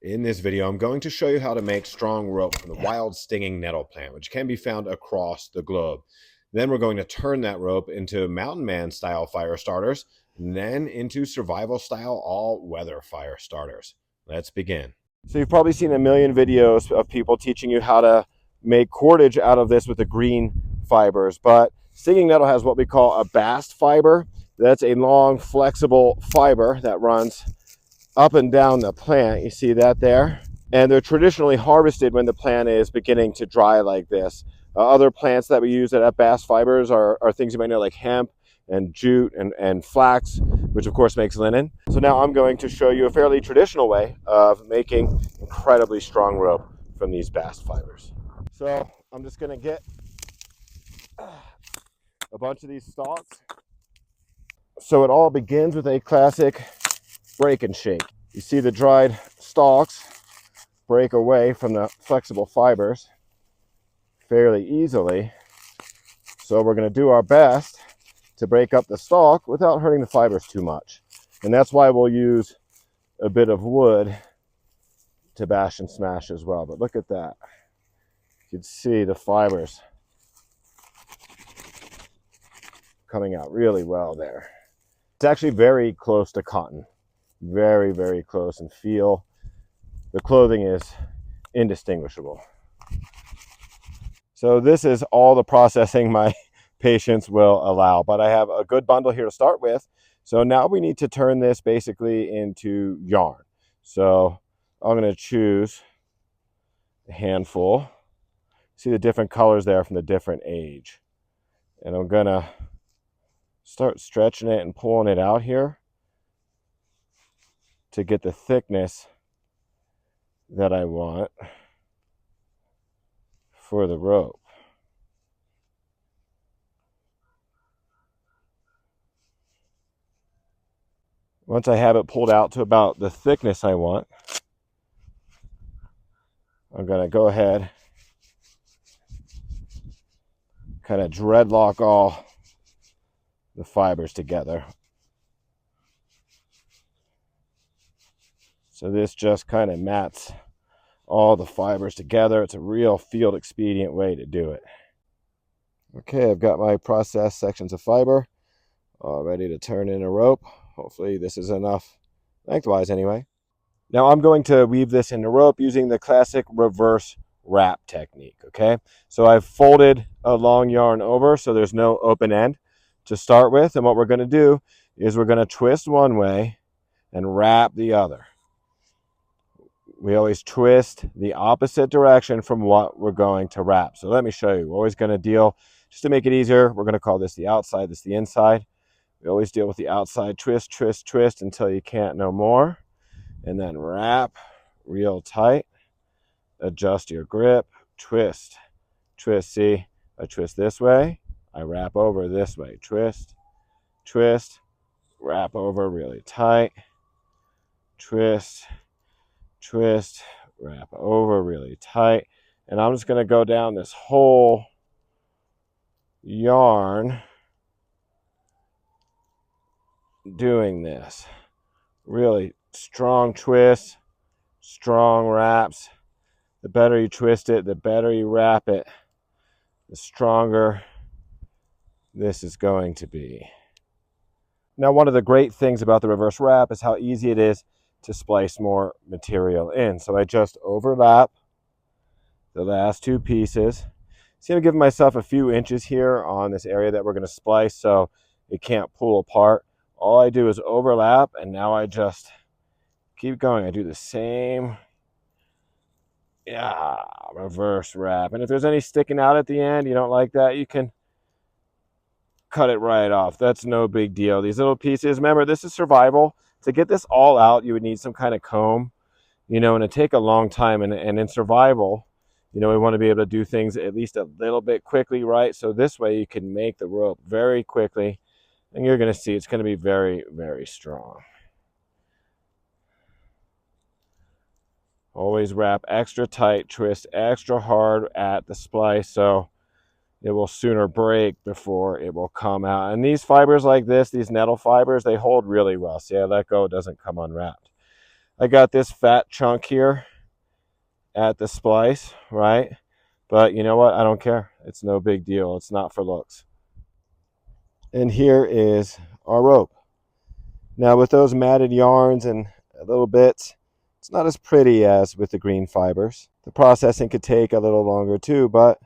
In this video, I'm going to show you how to make strong rope from the wild stinging nettle plant, which can be found across the globe. Then we're going to turn that rope into mountain man style fire starters, and then into survival style all-weather fire starters. Let's begin. So you've probably seen a million videos of people teaching you how to make cordage out of this with the green fibers, but stinging nettle has what we call a bast fiber. That's a long, flexible fiber that runs up and down the plant. You see that there? And they're traditionally harvested when the plant is beginning to dry like this. Other plants that we use that have bast fibers are things you might know, like hemp and jute and flax, which of course makes linen. So now I'm going to show you a fairly traditional way of making incredibly strong rope from these bast fibers. So I'm just going to get a bunch of these stalks. So it all begins with a classic break and shake. You see the dried stalks break away from the flexible fibers fairly easily. So we're going to do our best to break up the stalk without hurting the fibers too much. And that's why we'll use a bit of wood to bash and smash as well. But look at that. You can see the fibers coming out really well there. It's actually very close to cotton. Very, very close, and feel the clothing is indistinguishable. So this is all the processing my patience will allow, but I have a good bundle here to start with. So now we need to turn this basically into yarn. So I'm going to choose a handful. See the different colors there from the different age. And I'm going to start stretching it and pulling it out here to get the thickness that I want for the rope. Once I have it pulled out to about the thickness I want, I'm going to go ahead, kind of dreadlock all the fibers together. So this just kind of mats all the fibers together. It's a real field expedient way to do it. Okay, I've got my processed sections of fiber all ready to turn in a rope. Hopefully this is enough lengthwise anyway. Now I'm going to weave this into rope using the classic reverse wrap technique, okay? So I've folded a long yarn over so there's no open end to start with, and what we're going to do is we're going to twist one way and wrap the other. We always twist the opposite direction from what we're going to wrap. So let me show you. We're always going to deal, just to make it easier, we're going to call this the outside, this the inside. We always deal with the outside, twist, twist, twist until you can't no more. And then wrap real tight. Adjust your grip, twist, twist. See, I twist this way, I wrap over this way. Twist, twist, wrap over really tight. Twist, twist, wrap over really tight. And I'm just going to go down this whole yarn doing this. Really strong twists, strong wraps. The better you twist it, the better you wrap it, the stronger this is going to be. Now, one of the great things about the reverse wrap is how easy it is to splice more material in. So I just overlap the last two pieces. See, I'm giving myself a few inches here on this area that we're going to splice so it can't pull apart. All I do is overlap, and now I just keep going. I do the same reverse wrap. And if there's any sticking out at the end, you don't like that, you can cut it right off. That's no big deal. These little pieces, remember, this is survival. To get this all out, you would need some kind of comb, and it'd take a long time. And in survival, we want to be able to do things at least a little bit quickly, right? So this way you can make the rope very quickly, and you're going to see it's going to be very, very strong. Always wrap extra tight, twist extra hard at the splice so it will sooner break before it will come out. And these fibers like this, these nettle fibers, they hold really well. See, I let go, it doesn't come unwrapped. I got this fat chunk here at the splice, right? But you know what? I don't care. It's no big deal. It's not for looks. And here is our rope. Now with those matted yarns and little bits, it's not as pretty as with the green fibers. The processing could take a little longer too, but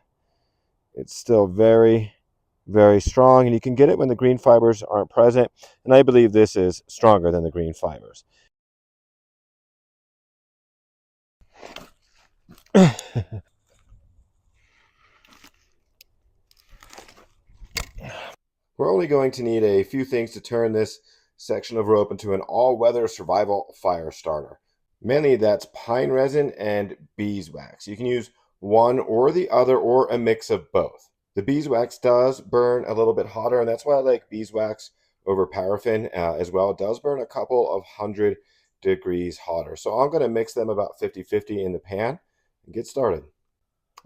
it's still very, very strong, and you can get it when the green fibers aren't present, and I believe this is stronger than the green fibers. We're only going to need a few things to turn this section of rope into an all-weather survival fire starter. Mainly that's pine resin and beeswax. You can use one or the other or a mix of both. The beeswax does burn a little bit hotter, and that's why I like beeswax over paraffin as well. It does burn a couple of 100 degrees hotter. So I'm going to mix them about 50-50 in the pan and get started.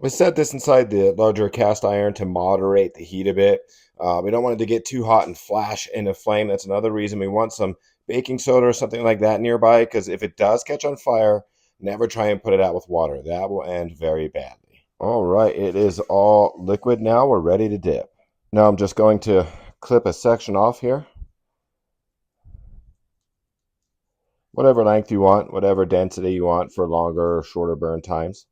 I set this inside the larger cast iron to moderate the heat a bit. We don't want it to get too hot and flash into flame. That's another reason we want some baking soda or something like that nearby, because if it does catch on fire, never try and put it out with water. That will end very badly. All right, it is all liquid now. We're ready to dip. Now I'm just going to clip a section off here. Whatever length you want, whatever density you want for longer or shorter burn times.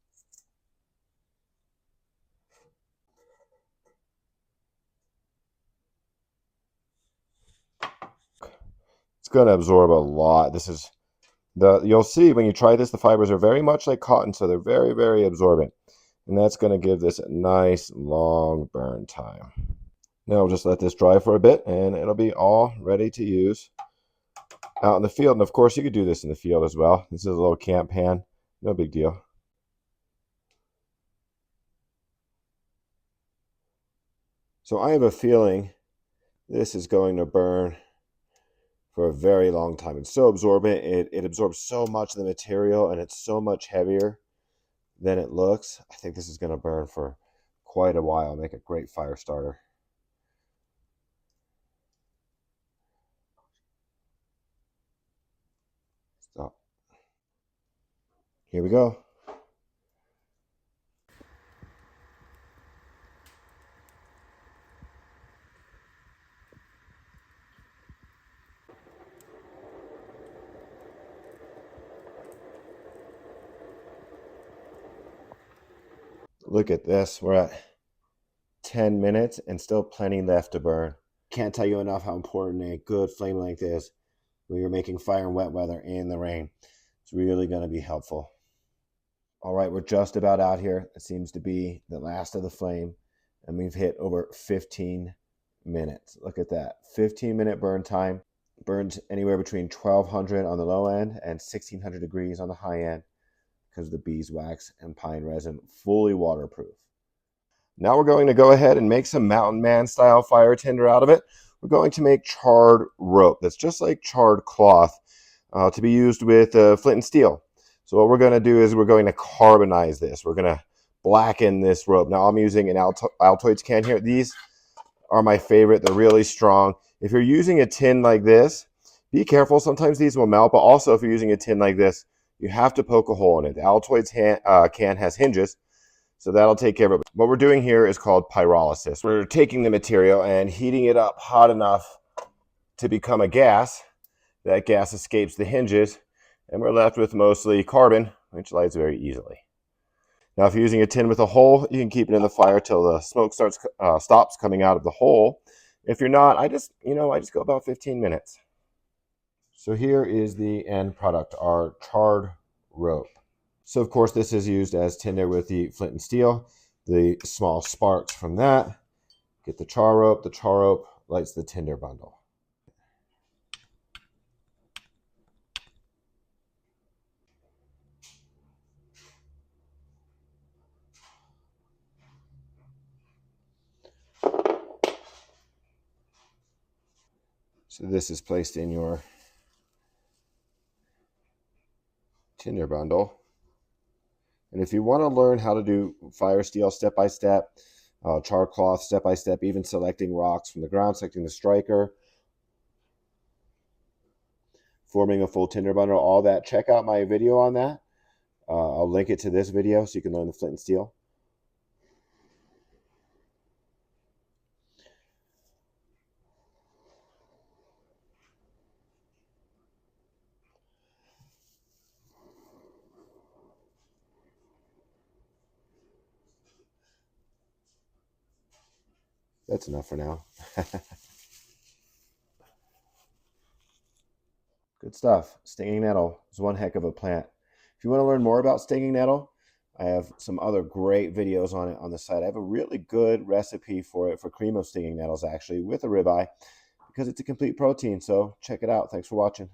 It's going to absorb a lot. You'll see when you try this, the fibers are very much like cotton, so they're very, very absorbent. And that's going to give this a nice long burn time. Now we'll just let this dry for a bit, and it'll be all ready to use out in the field. And of course, you could do this in the field as well. This is a little camp pan, no big deal. So I have a feeling this is going to burn for a very long time. It's so absorbent. It absorbs so much of the material, and it's so much heavier than it looks. I think this is going to burn for quite a while. Make a great fire starter. Stop. Here we go. Look at this. We're at 10 minutes and still plenty left to burn. Can't tell you enough how important a good flame length is when you're making fire in wet weather in the rain. It's really going to be helpful. All right, we're just about out here. It seems to be the last of the flame, and we've hit over 15 minutes. Look at that. 15-minute burn time. Burns anywhere between 1200 on the low end and 1600 degrees on the high end because of the beeswax and pine resin, fully waterproof. Now we're going to go ahead and make some mountain man style fire tinder out of it. We're going to make charred rope that's just like charred cloth to be used with flint and steel. So what we're going to do is we're going to carbonize this. We're going to blacken this rope. Now I'm using an Altoids can here. These are my favorite. They're really strong. If you're using a tin like this, be careful. Sometimes these will melt, but also if you're using a tin like this, you have to poke a hole in it. The Altoids can has hinges, so that'll take care of it. What we're doing here is called pyrolysis. We're taking the material and heating it up hot enough to become a gas. That gas escapes the hinges, and we're left with mostly carbon, which lights very easily. Now, if you're using a tin with a hole, you can keep it in the fire till the smoke stops coming out of the hole. If you're not, I just go about 15 minutes. So here is the end product, our charred rope. So of course this is used as tinder with the flint and steel. The small sparks from that get the char rope. The char rope lights the tinder bundle. So this is placed in your tinder bundle. And if you want to learn how to do fire steel step by step, char cloth step by step, even selecting rocks from the ground, selecting the striker, forming a full tinder bundle, all that. Check out my video on that. I'll link it to this video so you can learn the flint and steel. That's enough for now. Good stuff. Stinging nettle is one heck of a plant. If you want to learn more about stinging nettle, I have some other great videos on it on the site. I have a really good recipe for it, for cream of stinging nettles, actually, with a ribeye, because it's a complete protein. So check it out. Thanks for watching.